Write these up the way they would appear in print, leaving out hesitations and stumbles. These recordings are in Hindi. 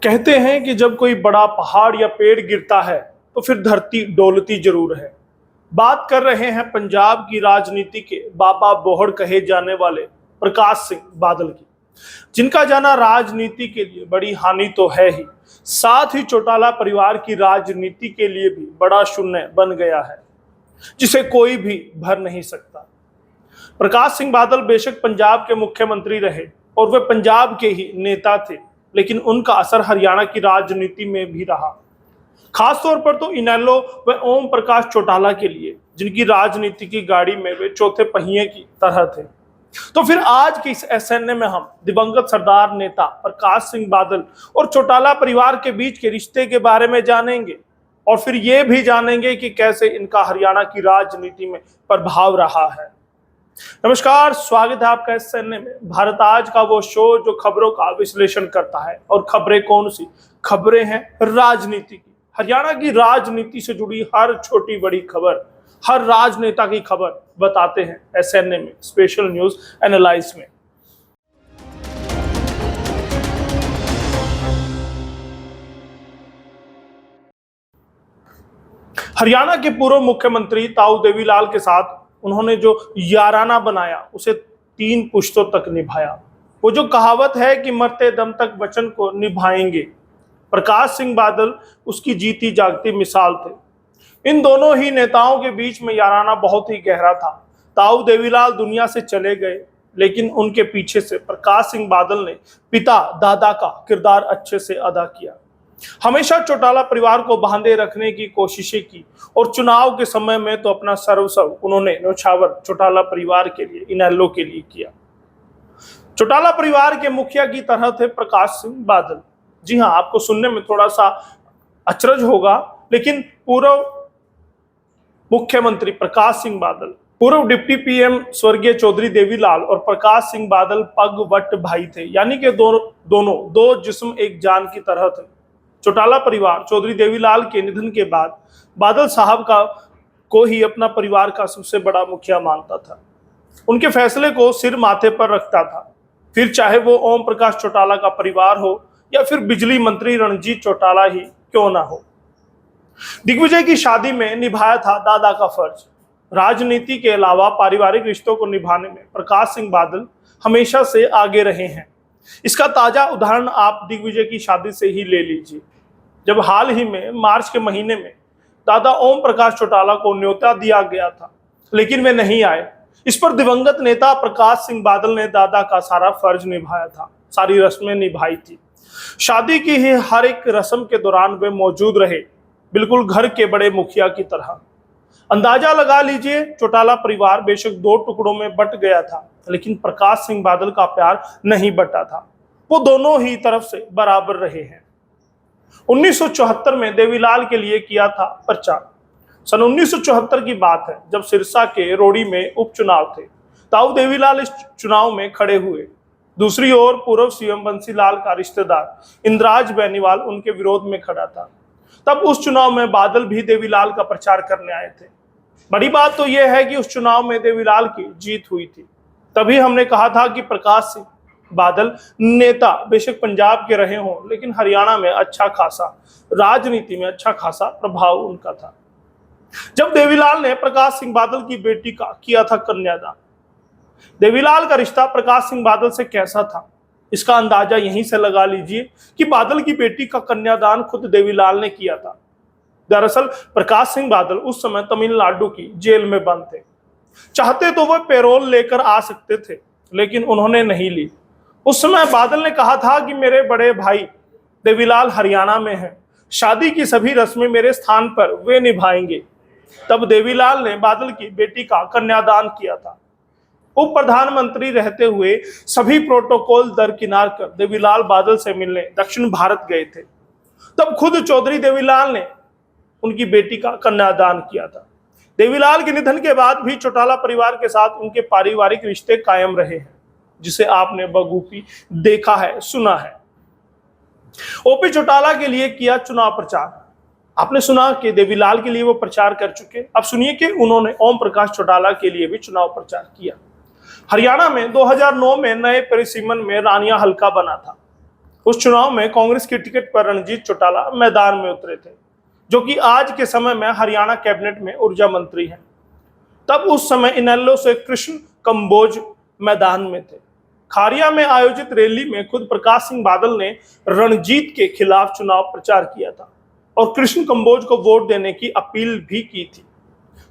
कहते हैं कि जब कोई बड़ा पहाड़ या पेड़ गिरता है तो फिर धरती डोलती जरूर है। बात कर रहे हैं पंजाब की राजनीति के बाबा बोहड़ कहे जाने वाले प्रकाश सिंह बादल की, जिनका जाना राजनीति के लिए बड़ी हानि तो है ही, साथ ही चौटाला परिवार की राजनीति के लिए भी बड़ा शून्य बन गया है, जिसे कोई भी भर नहीं सकता। प्रकाश सिंह बादल बेशक पंजाब के मुख्यमंत्री रहे और वे पंजाब के ही नेता थे, लेकिन उनका असर हरियाणा की राजनीति में भी रहा। खासतौर पर तो इनेलो व ओम प्रकाश चौटाला के लिए, जिनकी राजनीति की गाड़ी में वे चौथे पहिए की तरह थे। तो फिर आज के इस एसएनए में हम दिवंगत सरदार नेता प्रकाश सिंह बादल और चौटाला परिवार के बीच के रिश्ते के बारे में जानेंगे, और फिर ये भी जानेंगे कि कैसे इनका हरियाणा की राजनीति में प्रभाव रहा है। नमस्कार, स्वागत है आपका एसएनए में। भारत आज का वो शो जो खबरों का विश्लेषण करता है, और खबरें कौन सी? खबरें हैं राजनीति की। हरियाणा की राजनीति से जुड़ी हर छोटी बड़ी खबर, हर राजनेता की खबर बताते हैं एसएनए में, स्पेशल न्यूज एनालाइज में। हरियाणा के पूर्व मुख्यमंत्री ताऊ देवीलाल के साथ उन्होंने जो याराना बनाया, उसे 3 पुश्तों तक निभाया। वो जो कहावत है कि मरते दम तक वचन को निभाएंगे, प्रकाश सिंह बादल उसकी जीती जागती मिसाल थे। इन दोनों ही नेताओं के बीच में याराना बहुत ही गहरा था। ताऊ देवीलाल दुनिया से चले गए, लेकिन उनके पीछे से प्रकाश सिंह बादल ने पिता दादा का किरदार अच्छे से अदा किया। हमेशा चौटाला परिवार को बांधे रखने की कोशिशें की, और चुनाव के समय में तो अपना सर्वस्व उन्होंने न्यौछावर चौटाला परिवार के लिए, इनेलो के लिए किया। चौटाला परिवार के मुखिया की तरह थे प्रकाश सिंह बादल। जी हाँ, आपको सुनने में थोड़ा सा अचरज होगा, लेकिन पूर्व मुख्यमंत्री प्रकाश सिंह बादल, पूर्व डिप्टी पीएम स्वर्गीय चौधरी देवीलाल और प्रकाश सिंह बादल पगवट भाई थे, यानी कि दोनों दो जिस्म एक जान की तरह थे। चौटाला परिवार चौधरी देवीलाल के निधन के बाद बादल साहब को ही अपना परिवार का सबसे बड़ा मुखिया मानता था। उनके फैसले को सिर माथे पर रखता था, फिर चाहे वो ओम प्रकाश चौटाला का परिवार हो या फिर बिजली मंत्री रणजीत चौटाला ही क्यों ना हो। दिग्विजय की शादी में निभाया था दादा का फर्ज। राजनीति के अलावा पारिवारिक रिश्तों को निभाने में प्रकाश सिंह बादल हमेशा से आगे रहे हैं। इसका ताजा उदाहरण आप दिग्विजय की शादी से ही ले लीजिए, जब हाल ही में मार्च के महीने में दादा ओम प्रकाश चौटाला को न्योता दिया गया था, लेकिन वे नहीं आए। इस पर दिवंगत नेता प्रकाश सिंह बादल ने दादा का सारा फर्ज निभाया था, सारी रस्में निभाई थी। शादी की ही हर एक रस्म के दौरान वे मौजूद रहे, बिल्कुल घर के बड़े मुखिया की तरह। अंदाजा लगा लीजिए, चौटाला परिवार बेशक 2 टुकड़ों में बट गया था, लेकिन प्रकाश सिंह बादल का प्यार नहीं बटा था। वो दोनों ही तरफ से बराबर रहे हैं। 1974 में देवीलाल के लिए किया था प्रचार। सन 1974 की बात है, जब सिरसा के रोड़ी में उपचुनाव थे। ताऊ देवीलाल इस चुनाव में खड़े हुए। दूसरी ओर पूर्व सीएम बंसीलाल का रिश्तेदार इंद्राज बेनीवाल उनके विरोध में खड़ा था। तब उस चुनाव में बादल भी देवीलाल का प्रचार करने आए थे। बड़ी बात तो यह है कि उस चुनाव में देवीलाल की जीत हुई थी। तभी हमने कहा था कि प्रकाश सिंह बादल नेता बेशक पंजाब के रहे हों, लेकिन हरियाणा में अच्छा खासा, राजनीति में अच्छा खासा प्रभाव उनका था। जब देवीलाल ने प्रकाश सिंह बादल की बेटी का किया था कन्यादान, देवीलाल का रिश्ता प्रकाश सिंह बादल से कैसा था, इसका अंदाजा यहीं से लगा लीजिए कि बादल की बेटी का कन्यादान खुद देवीलाल ने किया था। दरअसल प्रकाश सिंह बादल उस समय तमिलनाडु की जेल में बंद थे। चाहते तो वह पैरोल लेकर आ सकते थे, लेकिन उन्होंने नहीं ली। उस समय बादल ने कहा था कि मेरे बड़े भाई देवीलाल हरियाणा में हैं, शादी की सभी रस्में मेरे स्थान पर वे निभाएंगे। तब देवीलाल ने बादल की बेटी का कन्यादान किया था। उप प्रधानमंत्री रहते हुए सभी प्रोटोकॉल दरकिनार कर देवीलाल बादल से मिलने दक्षिण भारत गए थे। तब खुद चौधरी देवीलाल ने उनकी बेटी का कन्यादान किया था। देवीलाल के निधन के बाद भी चौटाला परिवार के साथ उनके पारिवारिक रिश्ते कायम रहे हैं, जिसे आपने बखूबी देखा है, सुना है। ओपी चौटाला के लिए किया चुनाव प्रचार। आपने सुना कि देवीलाल के लिए वो प्रचार कर चुके। अब सुनिए कि उन्होंने ओम प्रकाश चौटाला के लिए भी चुनाव प्रचार किया। हरियाणा में 2009 में नए परिसीमन में रानिया हल्का बना था। उस चुनाव में कांग्रेस की टिकट पर रणजीत चौटाला मैदान में उतरे थे, जो कि आज के समय में हरियाणा कैबिनेट में ऊर्जा मंत्री हैं। तब उस समय इनेलो से कृष्ण कंबोज मैदान में थे। खारिया में आयोजित रैली में खुद प्रकाश सिंह बादल ने रणजीत के खिलाफ चुनाव प्रचार किया था और कृष्ण कंबोज को वोट देने की अपील भी की थी,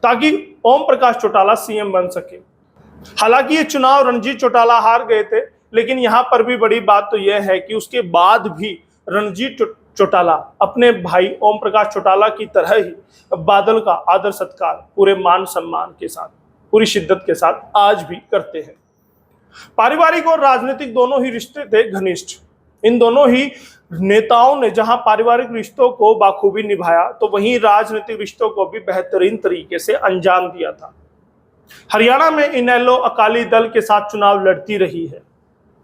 ताकि ओम प्रकाश चौटाला सीएम बन सके। हालांकि ये चुनाव रणजीत चौटाला हार गए थे, लेकिन यहां पर भी बड़ी बात तो यह है कि उसके बाद भी रणजीत चौटाला अपने भाई ओम प्रकाश चौटाला की तरह ही बादल का आदर सत्कार पूरे मान सम्मान के साथ, पूरी शिद्दत के साथ आज भी करते हैं। पारिवारिक और राजनीतिक दोनों ही रिश्ते थे घनिष्ठ। इन दोनों ही नेताओं ने जहां पारिवारिक रिश्तों को बाखूबी निभाया, तो वहीं राजनीतिक रिश्तों को भी बेहतरीन तरीके से अंजाम दिया था। हरियाणा में इनेलो अकाली दल के साथ चुनाव लड़ती रही है।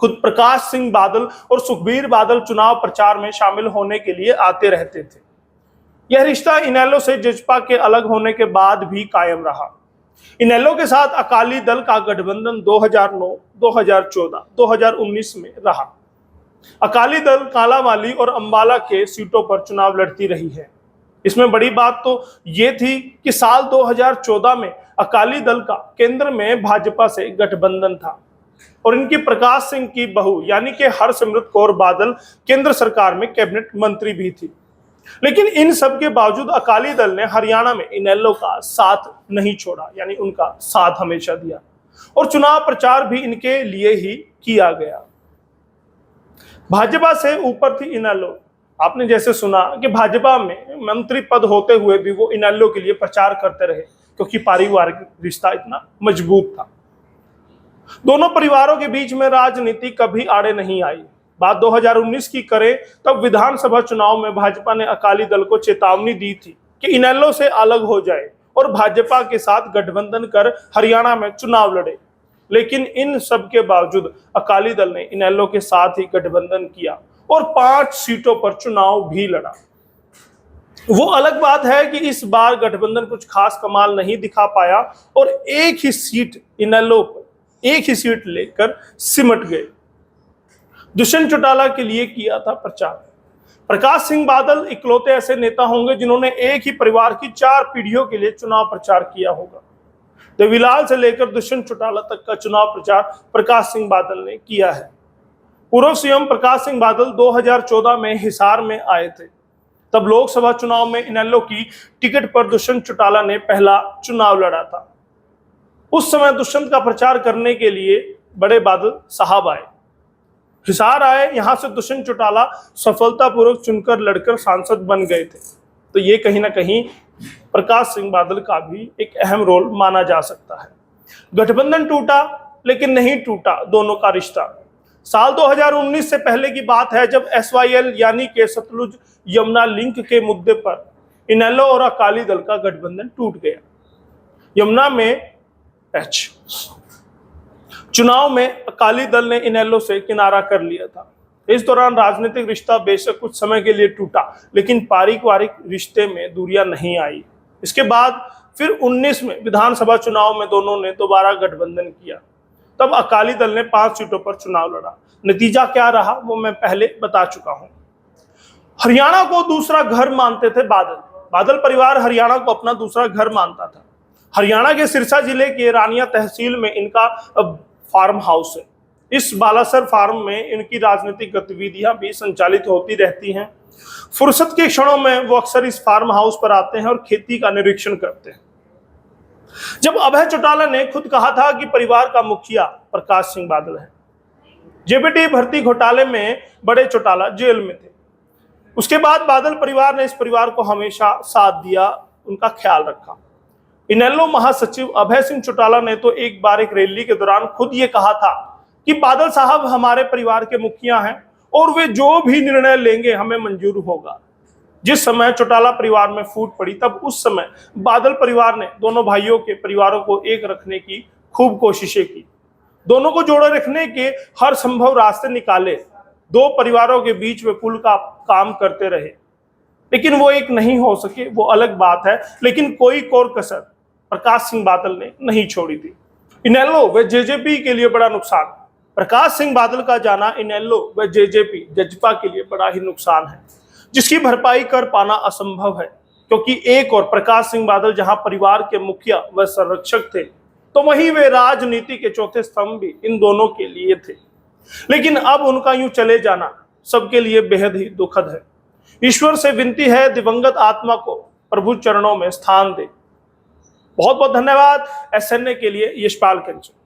खुद प्रकाश सिंह बादल और सुखबीर बादल चुनाव प्रचार में शामिल होने के लिए आते रहते थे। यह रिश्ता इनेलो से जजपा के अलग होने के बाद भी कायम रहा। इनेलो के साथ अकाली दल का गठबंधन 2009, 2014, 2019 में रहा। अकाली दल कालांवाली और अंबाला के सीटों पर चुनाव लड़ती रही है। इसमें बड़ी बात तो ये थी कि साल 2014 में अकाली दल का केंद्र में भाजपा से गठबंधन था और इनकी प्रकाश सिंह की बहू यानी कि हरसिमरत कौर बादल केंद्र सरकार में कैबिनेट मंत्री भी थी। लेकिन इन सब के बावजूद अकाली दल ने हरियाणा में इनेलो का साथ नहीं छोड़ा, यानी उनका साथ हमेशा दिया और चुनाव प्रचार भी इनके लिए ही किया गया। भाजपा से ऊपर थी इनेलो। आपने जैसे सुना कि भाजपा में मंत्री पद होते हुए भी वो इनेलो के लिए प्रचार करते रहे, क्योंकि पारिवारिक रिश्ता इतना मजबूत था। दोनों परिवारों के बीच में राजनीति कभी आड़े नहीं आई। बात 2019 की करें, तब विधानसभा चुनाव में भाजपा ने अकाली दल को चेतावनी दी थी कि इनेलो से अलग हो जाए और भाजपा के साथ गठबंधन कर हरियाणा में चुनाव लड़े। लेकिन इन सब के बावजूद अकाली दल ने इनेलो के साथ ही गठबंधन किया और 5 सीटों पर चुनाव भी लड़ा। वो अलग बात है कि इस बार गठबंधन कुछ खास कमाल नहीं दिखा पाया और एक ही सीट इनेलो पर, एक ही सीट लेकर सिमट गए। दुष्यंत चौटाला के लिए किया था प्रचार। प्रकाश सिंह बादल इकलौते ऐसे नेता होंगे जिन्होंने एक ही परिवार की 4 पीढ़ियों के लिए चुनाव प्रचार किया होगा। देवीलाल से लेकर दुष्यंत चौटाला तक का चुनाव प्रचार प्रकाश सिंह बादल ने किया है। पूर्व सीएम प्रकाश सिंह बादल 2014 में हिसार में आए थे। तब लोकसभा चुनाव में इनेलो की टिकट पर दुष्यंत चौटाला ने पहला चुनाव लड़ा था। उस समय दुष्यंत का प्रचार करने के लिए बड़े बादल साहब आए, हिसार आए। यहां से दुष्यंत चौटाला सफलतापूर्वक चुनकर लड़कर सांसद बन गए थे। तो ये कहीं ना कहीं प्रकाश सिंह बादल का भी एक अहम रोल माना जा सकता है। गठबंधन टूटा, लेकिन नहीं टूटा दोनों का रिश्ता। साल 2019 से पहले की बात है, जब SYL यानी कि सतलुज यमुना लिंक के मुद्दे पर इनेलो और अकाली दल का गठबंधन टूट गया। यमुना में चुनाव में अकाली दल ने इनेलो से किनारा कर लिया था। इस दौरान राजनीतिक रिश्ता बेशक कुछ समय के लिए टूटा, लेकिन पारिवारिक रिश्ते में दूरियां नहीं आई। इसके बाद फिर 19 में विधानसभा चुनाव में दोनों ने दोबारा गठबंधन किया। तब अकाली दल ने 5 सीटों पर चुनाव लड़ा। नतीजा क्या रहा वो मैं पहले बता चुका हूं। हरियाणा को दूसरा घर मानते थे बादल परिवार हरियाणा को अपना दूसरा घर मानता था। हरियाणा के सिरसा जिले के रानिया तहसील में इनका फार्म हाउस है। इस बालासर फार्म में इनकी राजनीतिक गतिविधियां भी संचालित होती रहती हैं। फुर्सत के क्षणों में वो अक्सर इस फार्म हाउस पर आते हैं और खेती का निरीक्षण करते हैं। जब अभय चौटाला ने खुद कहा था कि परिवार का मुखिया प्रकाश सिंह बादल है। जेबीटी भर्ती घोटाले में बड़े चौटाला जेल में थे। उसके बाद बादल परिवार ने इस परिवार को हमेशा साथ दिया, उनका ख्याल रखा। इनेलो महासचिव अभय सिंह चौटाला ने तो एक बार एक रैली के दौरान खुद ये कहा था कि बादल साहब हमारे परिवार के मुखिया हैं और वे जो भी निर्णय लेंगे हमें मंजूर होगा। जिस समय चौटाला परिवार में फूट पड़ी, तब उस समय बादल परिवार ने दोनों भाइयों के परिवारों को एक रखने की खूब कोशिशें की। दोनों को जोड़े रखने के हर संभव रास्ते निकाले। 2 परिवारों के बीच वे पुल का काम करते रहे, लेकिन वो एक नहीं हो सके, वो अलग बात है। लेकिन कोई कोर कसर प्रकाश सिंह बादल ने नहीं छोड़ी थी। इनेलो व जेजेपी के लिए बड़ा नुकसान। प्रकाश सिंह बादल का जाना इनेलो व जेजेपी जजपा के लिए बड़ा ही नुकसान है, जिसकी भरपाई कर पाना असंभव है, क्योंकि एक और प्रकाश सिंह बादल जहां परिवार के मुखिया व संरक्षक थे, तो वहीं वे राजनीति के चौथे स्तंभ भी इन दोनों के लिए थे। लेकिन अब उनका यूं चले जाना सबके लिए बेहद ही दुखद है। ईश्वर से विनती है, दिवंगत आत्मा को प्रभु चरणों में स्थान दे। बहुत बहुत धन्यवाद। SNA के लिए यशपाल कंचन।